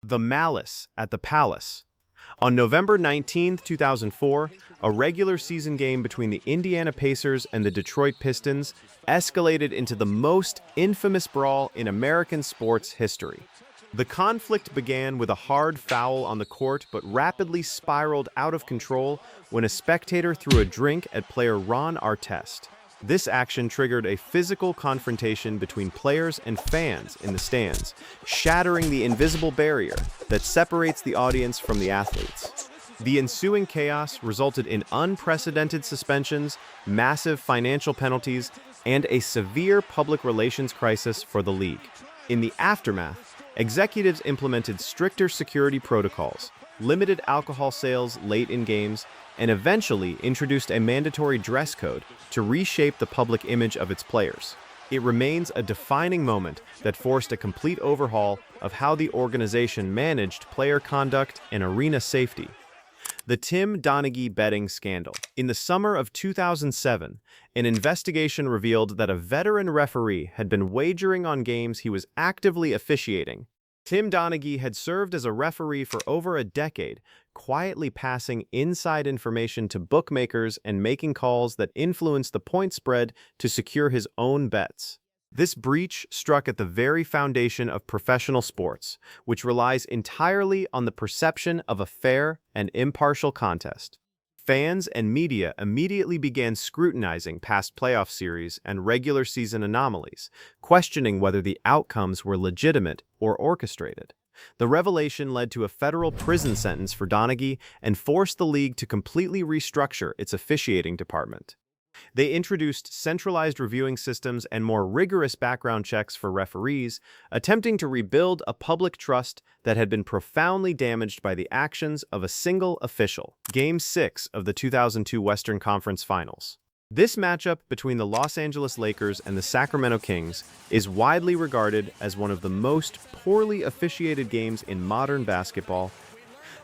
The Malice at the Palace. On November 19, 2004, a regular season game between the Indiana Pacers and the Detroit Pistons escalated into the most infamous brawl in American sports history. The conflict began with a hard foul on the court but rapidly spiraled out of control when a spectator threw a drink at player Ron Artest. This action triggered a physical confrontation between players and fans in the stands, shattering the invisible barrier that separates the audience from the athletes. The ensuing chaos resulted in unprecedented suspensions, massive financial penalties, and a severe public relations crisis for the league. In the aftermath, executives implemented stricter security protocols, limited alcohol sales late in games, and eventually introduced a mandatory dress code to reshape the public image of its players. It remains a defining moment that forced a complete overhaul of how the organization managed player conduct and arena safety. The Tim Donaghy betting scandal. In the summer of 2007, an investigation revealed that a veteran referee had been wagering on games he was actively officiating. Tim Donaghy had served as a referee for over a decade, quietly passing inside information to bookmakers and making calls that influenced the point spread to secure his own bets. This breach struck at the very foundation of professional sports, which relies entirely on the perception of a fair and impartial contest. Fans and media immediately began scrutinizing past playoff series and regular season anomalies, questioning whether the outcomes were legitimate or orchestrated. The revelation led to a federal prison sentence for Donaghy and forced the league to completely restructure its officiating department. They introduced centralized reviewing systems and more rigorous background checks for referees, attempting to rebuild a public trust that had been profoundly damaged by the actions of a single official. Game 6 of the 2002 Western Conference Finals. This matchup between the Los Angeles Lakers and the Sacramento Kings is widely regarded as one of the most poorly officiated games in modern basketball.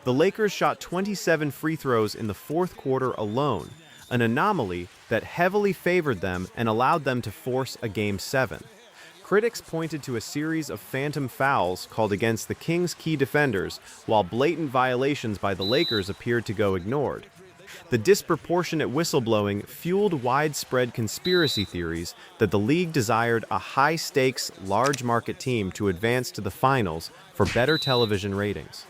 The Lakers shot 27 free throws in the fourth quarter alone, an anomaly that heavily favored them and allowed them to force a Game 7. Critics pointed to a series of phantom fouls called against the Kings' key defenders, while blatant violations by the Lakers appeared to go ignored. The disproportionate whistleblowing fueled widespread conspiracy theories that the league desired a high-stakes, large-market team to advance to the finals for better television ratings.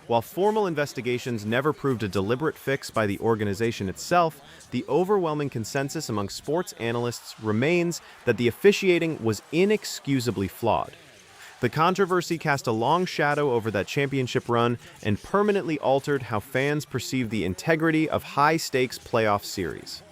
While formal investigations never proved a deliberate fix by the organization itself, the overwhelming consensus among sports analysts remains that the officiating was inexcusably flawed. The controversy cast a long shadow over that championship run and permanently altered how fans perceive the integrity of high-stakes playoff series.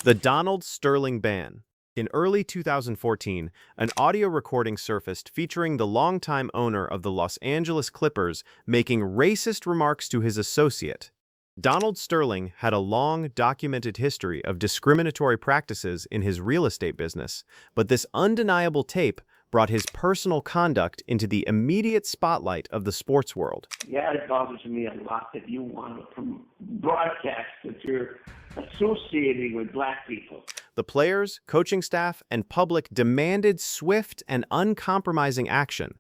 The Donald Sterling ban. In early 2014, an audio recording surfaced featuring the longtime owner of the Los Angeles Clippers making racist remarks to his associate. Donald Sterling had a long, documented history of discriminatory practices in his real estate business, but this undeniable tape brought his personal conduct into the immediate spotlight of the sports world. Yeah, it bothers me a lot that you want to broadcast that you're associating with black people. The players, coaching staff, and public demanded swift and uncompromising action.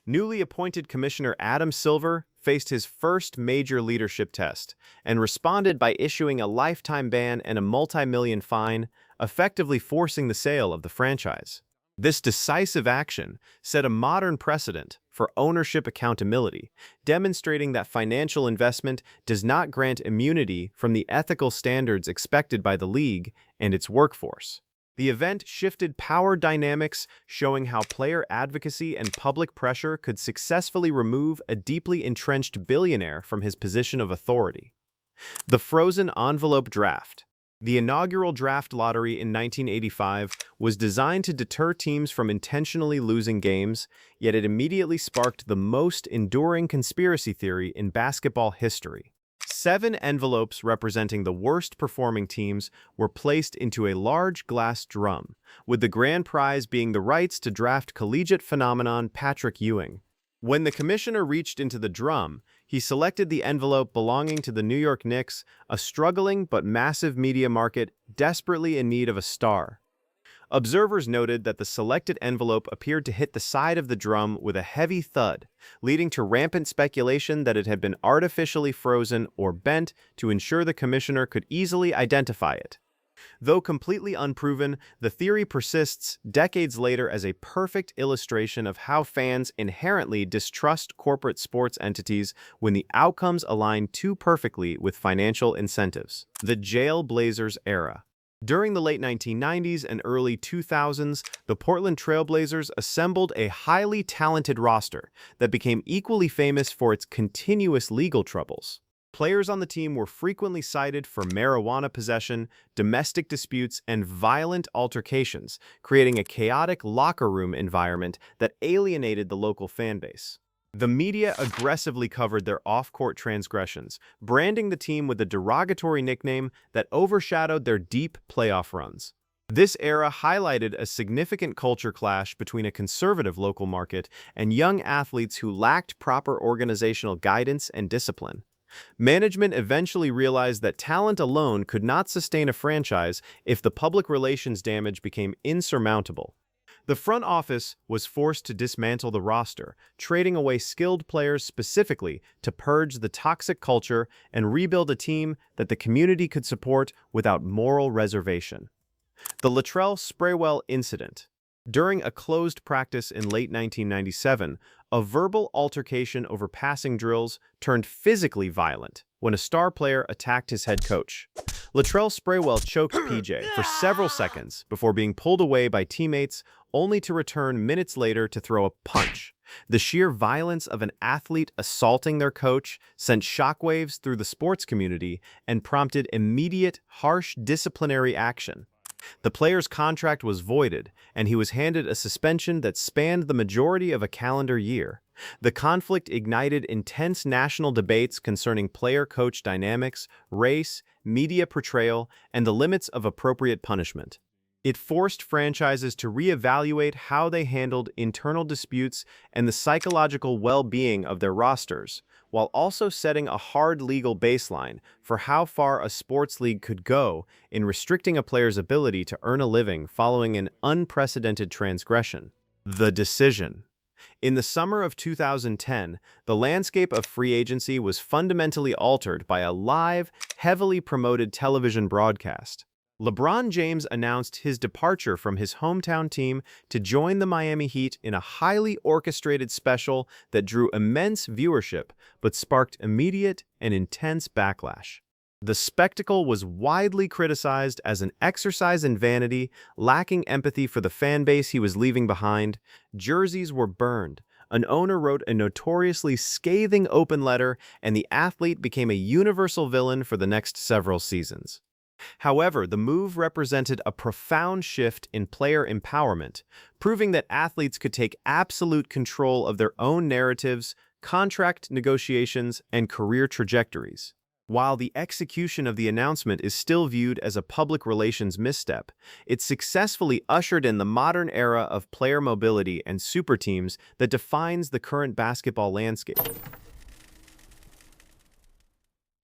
Newly appointed Commissioner Adam Silver faced his first major leadership test and responded by issuing a lifetime ban and a multi-million fine, effectively forcing the sale of the franchise. This decisive action set a modern precedent for ownership accountability, demonstrating that financial investment does not grant immunity from the ethical standards expected by the league and its workforce. The event shifted power dynamics, showing how player advocacy and public pressure could successfully remove a deeply entrenched billionaire from his position of authority. The frozen envelope draft. The inaugural draft lottery in 1985 was designed to deter teams from intentionally losing games, yet it immediately sparked the most enduring conspiracy theory in basketball history. 7 envelopes representing the worst-performing teams were placed into a large glass drum, with the grand prize being the rights to draft collegiate phenomenon Patrick Ewing. When the commissioner reached into the drum, he selected the envelope belonging to the New York Knicks, a struggling but massive media market desperately in need of a star. Observers noted that the selected envelope appeared to hit the side of the drum with a heavy thud, leading to rampant speculation that it had been artificially frozen or bent to ensure the commissioner could easily identify it. Though completely unproven, the theory persists decades later as a perfect illustration of how fans inherently distrust corporate sports entities when the outcomes align too perfectly with financial incentives. The Jail Blazers era. During the late 1990s and early 2000s, the Portland Trail Blazers assembled a highly talented roster that became equally famous for its continuous legal troubles. Players on the team were frequently cited for marijuana possession, domestic disputes, and violent altercations, creating a chaotic locker room environment that alienated the local fan base. The media aggressively covered their off-court transgressions, branding the team with a derogatory nickname that overshadowed their deep playoff runs. This era highlighted a significant culture clash between a conservative local market and young athletes who lacked proper organizational guidance and discipline. Management eventually realized that talent alone could not sustain a franchise if the public relations damage became insurmountable. The front office was forced to dismantle the roster, trading away skilled players specifically to purge the toxic culture and rebuild a team that the community could support without moral reservation. The Latrell Sprewell incident. During a closed practice in late 1997, a verbal altercation over passing drills turned physically violent when a star player attacked his head coach. Latrell Sprewell choked PJ for several seconds before being pulled away by teammates, only to return minutes later to throw a punch. The sheer violence of an athlete assaulting their coach sent shockwaves through the sports community and prompted immediate, harsh disciplinary action. The player's contract was voided, and he was handed a suspension that spanned the majority of a calendar year. The conflict ignited intense national debates concerning player-coach dynamics, race, media portrayal, and the limits of appropriate punishment. It forced franchises to reevaluate how they handled internal disputes and the psychological well-being of their rosters, while also setting a hard legal baseline for how far a sports league could go in restricting a player's ability to earn a living following an unprecedented transgression. The decision. In the summer of 2010, the landscape of free agency was fundamentally altered by a live, heavily promoted television broadcast. LeBron James announced his departure from his hometown team to join the Miami Heat in a highly orchestrated special that drew immense viewership but sparked immediate and intense backlash. The spectacle was widely criticized as an exercise in vanity, lacking empathy for the fan base he was leaving behind. Jerseys were burned. An owner wrote a notoriously scathing open letter, and the athlete became a universal villain for the next several seasons. However, the move represented a profound shift in player empowerment, proving that athletes could take absolute control of their own narratives, contract negotiations, and career trajectories. While the execution of the announcement is still viewed as a public relations misstep, it successfully ushered in the modern era of player mobility and super teams that defines the current basketball landscape.